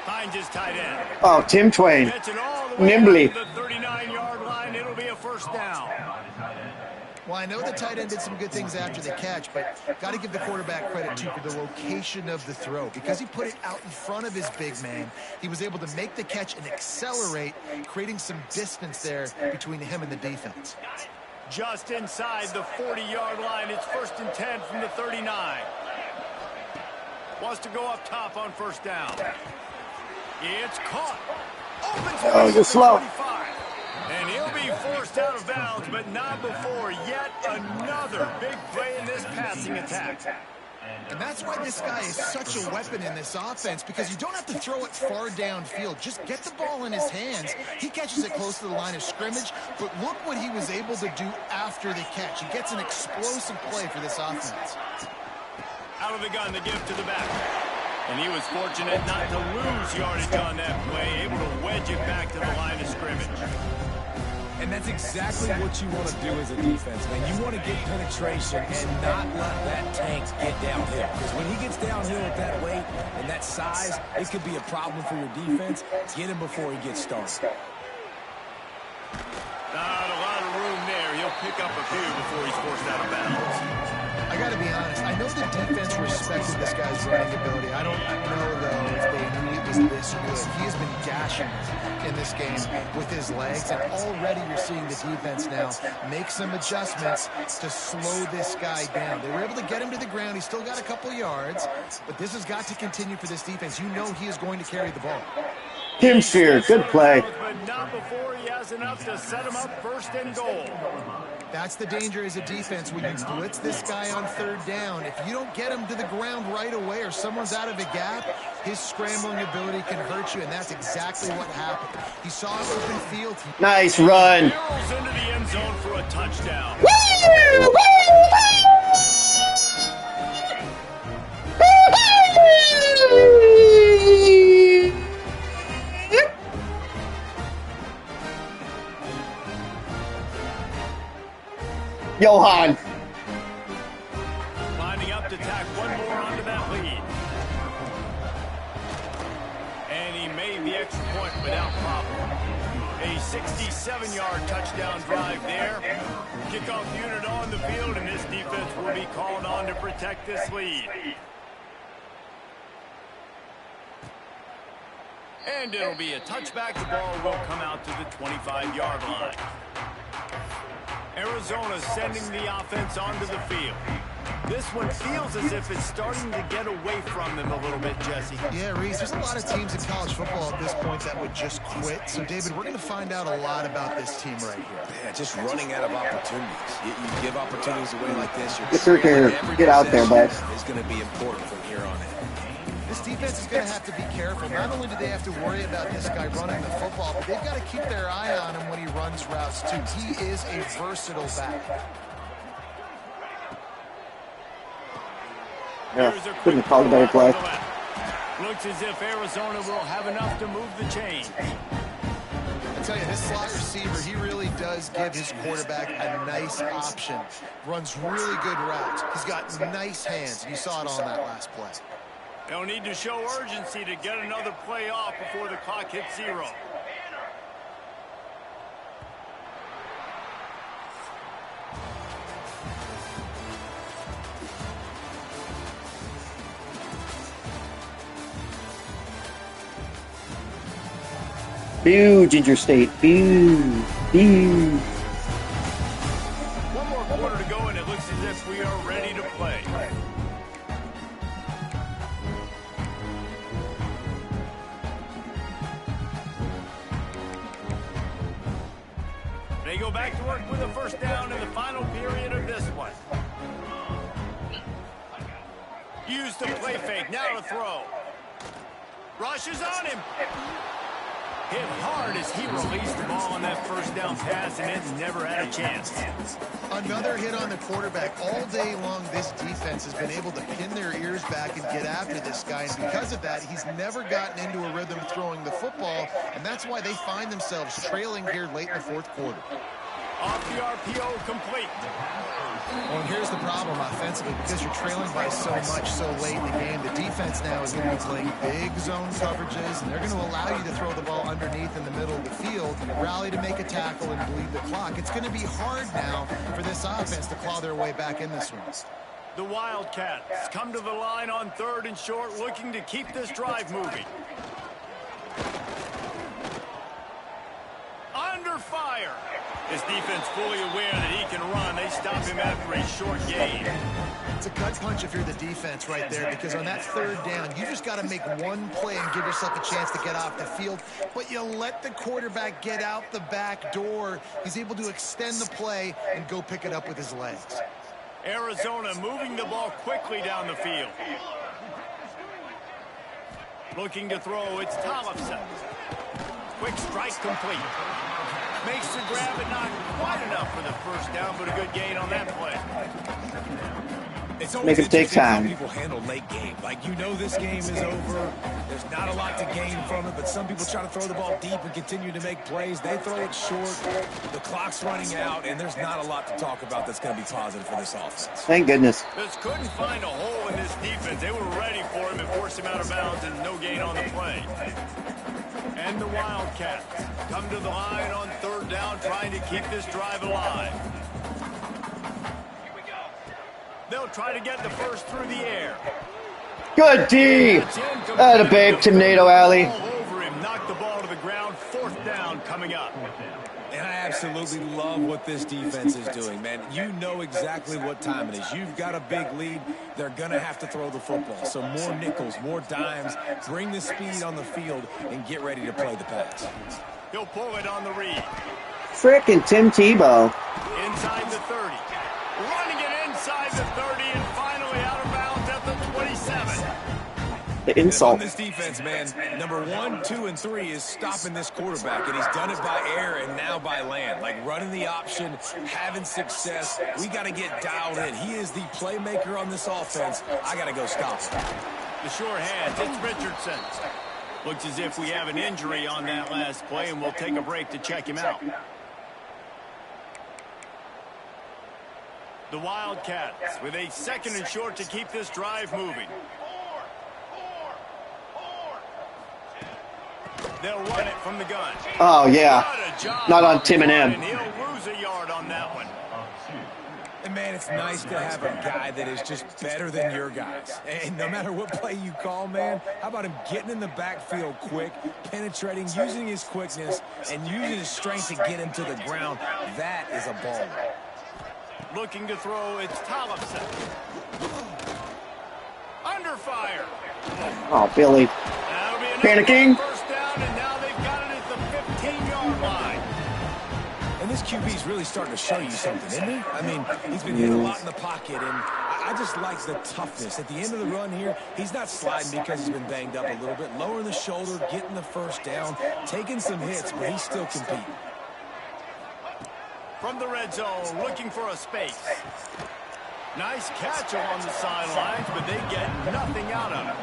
Finds his tight end. Oh, Tim Twain. Gets it all the way Nimbly. to the 39-yard line. It'll be a 1st down. Well, I know the tight end did some good things after the catch, but got to give the quarterback credit, too, for the location of the throw. Because he put it out in front of his big man, he was able to make the catch and accelerate, creating some distance there between him and the defense. Just inside the 40-yard line. It's 1st and 10 from the 39. Wants to go up top on 1st down. It's caught. Opens You're slow. 25. And he'll be forced out of bounds, but not before yet another big play in this passing attack. And that's why this guy is such a weapon in this offense, because you don't have to throw it far downfield. Just get the ball in his hands. He catches it close to the line of scrimmage, but look what he was able to do after the catch. He gets an explosive play for this offense. Out of the gun, the give to the back. And he was fortunate not to lose yardage on that play, able to wedge it back to the line of scrimmage. And that's exactly what you want to do as a defense, man. You want to get penetration and not let that tank get downhill. Because when he gets downhill at that weight and that size, it could be a problem for your defense. Get him before he gets started. Not a lot of room there. He'll pick up a few before he's forced out of bounds. I got to be honest. I know the defense respected this guy's running ability. I don't know, though, if they knew it was this good. He has been gashing in this game with his legs, and already you're seeing the defense now make some adjustments to slow this guy down. They were able to get him to the ground. He's still got a couple yards, but this has got to continue for this defense. You know he is going to carry the ball. Tim Shear, good play. But not before he has enough to set him up first and goal. That's the danger as a defense when you blitz this guy on third down. If you don't get him to the ground right away or someone's out of a gap, his scrambling ability can hurt you, and that's exactly what happened. He saw an open field. Nice run. Barrels into the end zone for a touchdown. Johan. Lining up to tack one more onto that lead. And he made the extra point without problem. A 67-yard touchdown drive there. Kickoff unit on the field, and this defense will be called on to protect this lead. And it'll be a touchback. The ball will come out to the 25-yard line. Arizona sending the offense onto the field. This one feels as if it's starting to get away from them a little bit, Jesse. Yeah, Reese, there's a lot of teams in college football at this point that would just quit. So, David, we're going to find out a lot about this team right here. Yeah, just running out of opportunities. You give opportunities away like this, Get out there, bud. It's going to be important from here on in. This defense is going to have to be careful. Not only do they have to worry about this guy running the football, but they've got to keep their eye on him when he runs routes, too. He is a versatile back. Yeah, couldn't have called a better play. Looks as if Arizona will have enough to move the chains. I tell you, this slot receiver, he really does give his quarterback a nice option. Runs really good routes. He's got nice hands. You saw it on that last play. They'll need to show urgency to get another play off before the clock hits 0. Boo, Ginger State. Boo. Boo. One more quarter to go, and it looks as if we are ready to play. They go back to work with a first down in the final period of this one. Use the play fake. Now to throw. Rushes on him. Hit hard as he released the ball on that first down pass, and it never had a chance. Another hit on the quarterback. All day long, this defense has been able to pin their ears back and get after this guy. And because of that, he's never gotten into a rhythm throwing the football, and that's why they find themselves trailing here late in the fourth quarter. Off the RPO, complete. Well, and here's the problem offensively. Because you're trailing by so much so late in the game, the defense now is going to be playing big zone coverages, and they're going to allow you to throw the ball underneath in the middle of the field, rally to make a tackle, and bleed the clock. It's going to be hard now for this offense to claw their way back in this one. The Wildcats come to the line on 3rd and short, looking to keep this drive moving. Under fire. This defense fully aware that he can run. They stop him after a short gain. It's a gut punch if you're the defense right there, because on that 3rd down, you just got to make one play and give yourself a chance to get off the field, but you let the quarterback get out the back door. He's able to extend the play and go pick it up with his legs. Arizona moving the ball quickly down the field. Looking to throw, it's Tollefson. Quick strike complete. Makes the grab, but not quite enough for the first down, but a good gain on that play. It's always Make it take interesting how time. people handle late game. Like, you know this game is over. There's not a lot to gain from it, but some people try to throw the ball deep and continue to make plays. They throw it short. The clock's running out, and there's not a lot to talk about that's going to be positive for this offense. Thank goodness. Just couldn't find a hole in this defense. They were ready for him and forced him out of bounds, and no gain on the play. And the Wildcats come to the line on third down, trying to keep this drive alive. They'll try to get the first through the air. Good D. Atta babe, Tornado Alley. All over him, knocked the ball to the ground. Fourth down coming up. And I absolutely love what this defense is doing, man. You know exactly what time it is. You've got a big lead. They're going to have to throw the football. So more nickels, more dimes. Bring the speed on the field and get ready to play the pass. He'll pull it on the read. Frickin' Tim Tebow. Inside the 30. Running it inside the 30 and finally out of bounds at the 27. The insult. On this defense, man, number 1, 2, and 3 is stopping this quarterback, and he's done it by air and now by land. Like running the option, having success. We got to get dialed in. He is the playmaker on this offense. I got to go stop him. The sure hands, it's Richardson. Looks as if we have an injury on that last play, and we'll take a break to check him out. The Wildcats with a second and short to keep this drive moving. They'll run it from the gun. Oh, yeah. Not on Tim and M. And he'll lose a yard on that one. And, man, it's nice to have a guy that is just better than your guys. And no matter what play you call, man, how about him getting in the backfield quick, penetrating, using his quickness, and using his strength to get him to the ground. That is a ball. Looking to throw, it's Tollefson. Under fire. Oh, Billy. That'll be Panicking. First down, and now they've got it at the 15-yard line. And this QB's really starting to show you something, isn't he? I mean, he's been hit a lot in the pocket, and I just like the toughness. At the end of the run here, he's not sliding because he's been banged up a little bit. Lowering the shoulder, getting the first down, taking some hits, but he's still competing. From the red zone, looking for a space. Nice catch along the sidelines, but they get nothing out of it.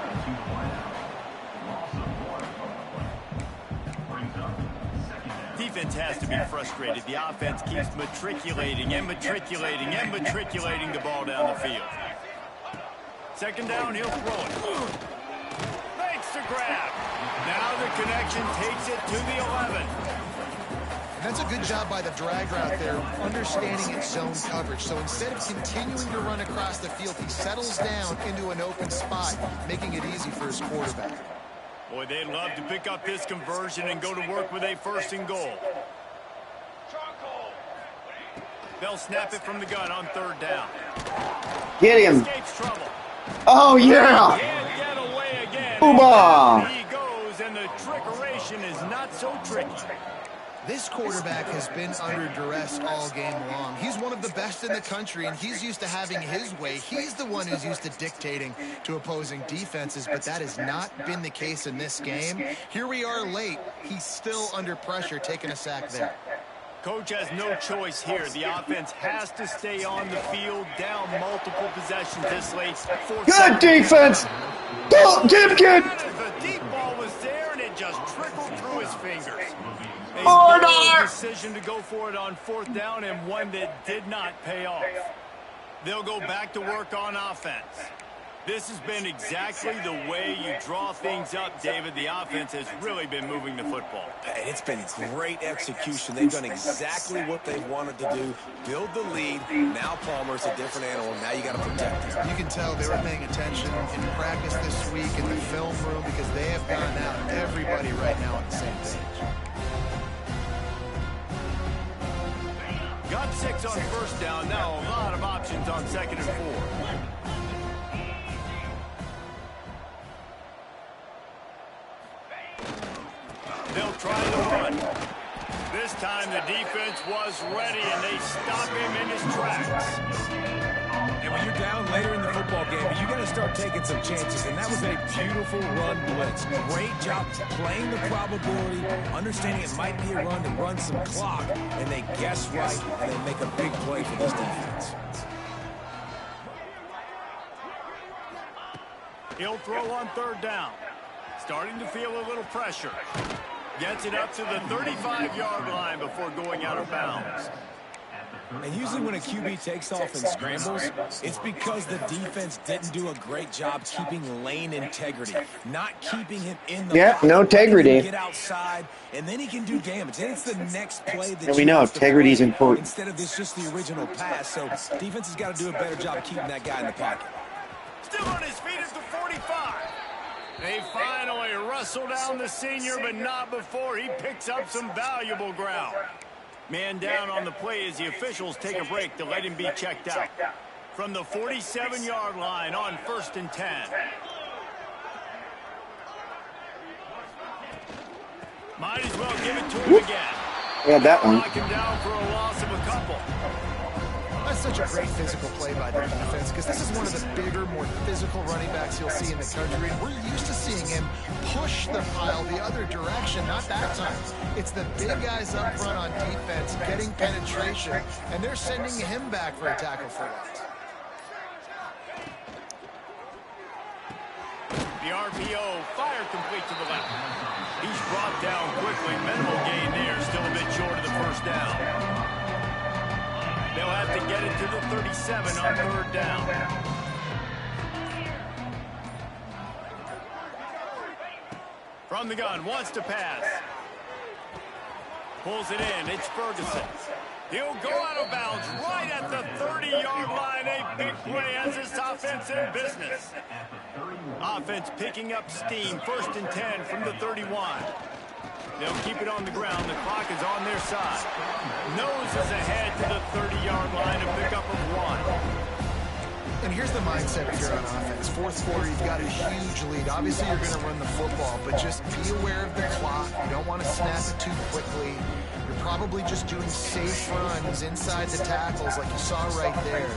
Defense has to be frustrated. The offense keeps matriculating and matriculating and matriculating the ball down the field. Second down, he'll throw it. Makes the grab. Now the connection takes it to the 11. That's a good job by the drag route there, understanding its zone coverage. So instead of continuing to run across the field, he settles down into an open spot, making it easy for his quarterback. Boy, they'd love to pick up this conversion and go to work with a first and goal. They'll snap it from the gun on third down. Get him. Escapes trouble. Oh, yeah. Can't get away again. Oobah. He goes, and the trickeration is not so tricky. This quarterback has been under duress all game long. He's one of the best in the country, and he's used to having his way. He's the one who's used to dictating to opposing defenses, but that has not been the case in this game. Here we are late. He's still under pressure, taking a sack there. Coach has no choice here. The offense has to stay on the field, down multiple possessions this late. Good defense. Go, Tipkin. The deep ball was there, and it just trickled through his fingers. A Order! bold decision to go for it on fourth down, and one that did not pay off. They'll go back to work on offense. This has been exactly the way you draw things up, David. The offense has really been moving the football. And it's been great execution. They've done exactly what they wanted to do. Build the lead. Now Palmer's a different animal. Now you got to protect him. You can tell they were paying attention in practice this week in the film room because they have gone out, everybody right now on the same page. Got 6 on first down. Now a lot of options on second and 4. They'll try the run. This time the defense was ready, and they stop him in his tracks. And when you're down later in the football game, you got to start taking some chances. And that was a beautiful run blitz. Great job playing the probability, understanding it might be a run to run some clock, and they guess right, and they make a big play for this defense. He'll throw on third down. Starting to feel a little pressure. Gets it up to the 35-yard line before going out of bounds. And usually when a QB takes off and scrambles, it's because the defense didn't do a great job keeping lane integrity, not keeping him in the Yeah, pocket, no integrity. get outside, and then he can do damage. And it's the next play that we know integrity is important. Instead of this just the original pass. So defense has got to do a better job keeping that guy in the pocket. Still on his feet at the 45. They finally wrestle down the senior, but not before he picks up some valuable ground. Man down on the play as the officials take a break to let him be checked out. From the 47-yard line on 1st and 10. Might as well give it to him again. Yeah, that one. Knock him down for a loss of a couple. That's such a great physical play by the defense because this is one of the bigger, more physical running backs you'll see in the country. And we're used to seeing him push the pile the other direction. Not that time. It's the big guys up front on defense getting penetration, and they're sending him back for a tackle for loss. The RPO fired complete to the left. He's brought down quickly. Minimal gain there. Still a bit short of the first down. They'll have to get it to the 37 on third down. From the gun, wants to pass. Pulls it in. It's Ferguson. He'll go out of bounds right at the 30-yard line. A big play as this offense in business. Offense picking up steam. 1st and 10 from the 31. They'll keep it on the ground. The clock is on their side. Noses ahead to the 30-yard line, a pickup of 1. And here's the mindset if you're on offense. 4th quarter, you've got a huge lead. Obviously, you're going to run the football, but just be aware of the clock. You don't want to snap it too quickly. You're probably just doing safe runs inside the tackles like you saw right there.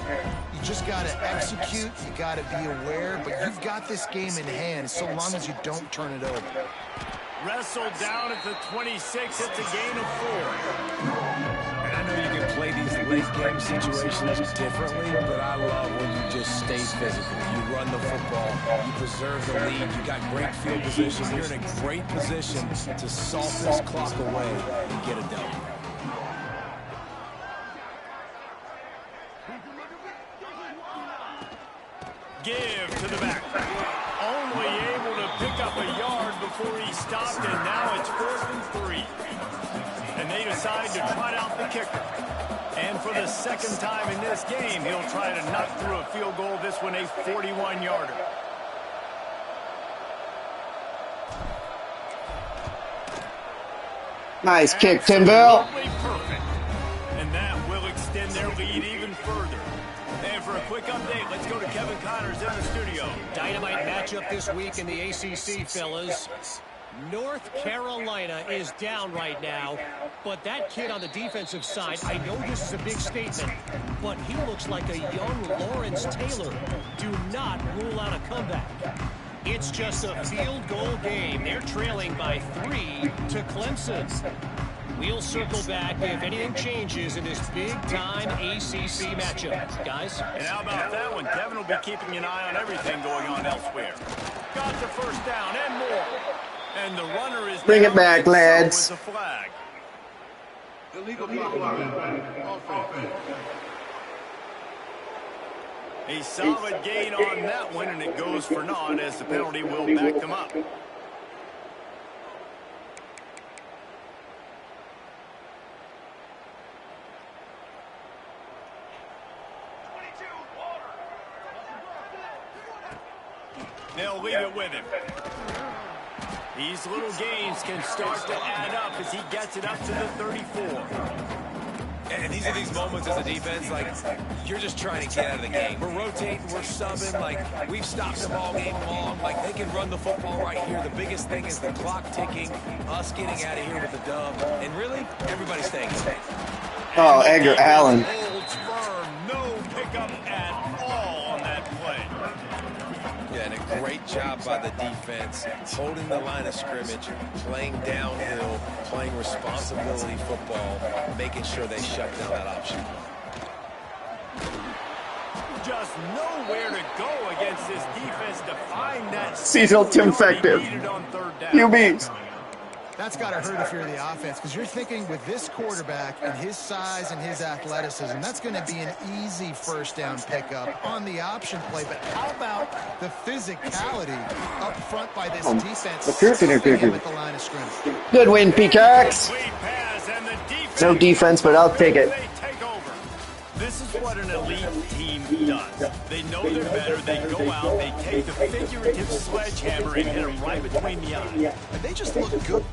You just got to execute. You got to be aware, but you've got this game in hand so long as you don't turn it over. Wrestled down at the 26. It's a gain of 4. And I know you can play these late game situations differently, but I love when you just stay physical. You run the football, you preserve the lead, you got great field position. You're in a great position to salt this clock away and get it done. Give to the back. Only able to pick up a yard before he stopped, and now it's 4th and 3. And they decide to trot out the kicker. And for the second time in this game, he'll try to knock through a field goal, this one a 41-yarder. Nice kick, Timville. Perfect. And that will extend their lead even further. And for a quick update, let's go to Kevin Connors in the studio. Dynamite matchup this week in the ACC, fellas. North Carolina is down right now, but that kid on the defensive side, I know this is a big statement, but he looks like a young Lawrence Taylor. Do not rule out a comeback. It's just a field goal game. They're trailing by 3 to Clemson. We'll circle back if anything changes in this big-time ACC matchup. Guys? And how about that one? Kevin will be keeping an eye on everything going on elsewhere. Got the first down and more. And the runner is Bring it back, lads. So is a flag. Illegal offense. A solid gain on that one, and it goes for naught as the penalty will back them up. They'll leave it with him. These little gains can start to add up as he gets it up to the 34. And these are these moments as a defense, like, you're just trying to get out of the game. We're rotating, we're subbing, like, we've stopped them all game long. Like, they can run the football right here. The biggest thing is the clock ticking, us getting out of here with the dub, and really, everybody staying safe. Oh, Edgar Allen. Holds firm, no pickup at all. by the defense, holding the line of scrimmage, playing downhill, playing responsibility football, making sure they shut down that option. Just nowhere to go against this defense to find that Cecil Tim effective. QBs. That's got to hurt if you're the offense, because you're thinking with this quarterback and his size and his athleticism, that's going to be an easy first down pickup on the option play. But how about the physicality up front by this defense? Him at the line of scrimmage. Good win, Peacocks. No defense, but I'll take it. This is what an elite team does. They know they're better. They go out. They take the figurative sledgehammer and hit them right between the eyes. And they just look good.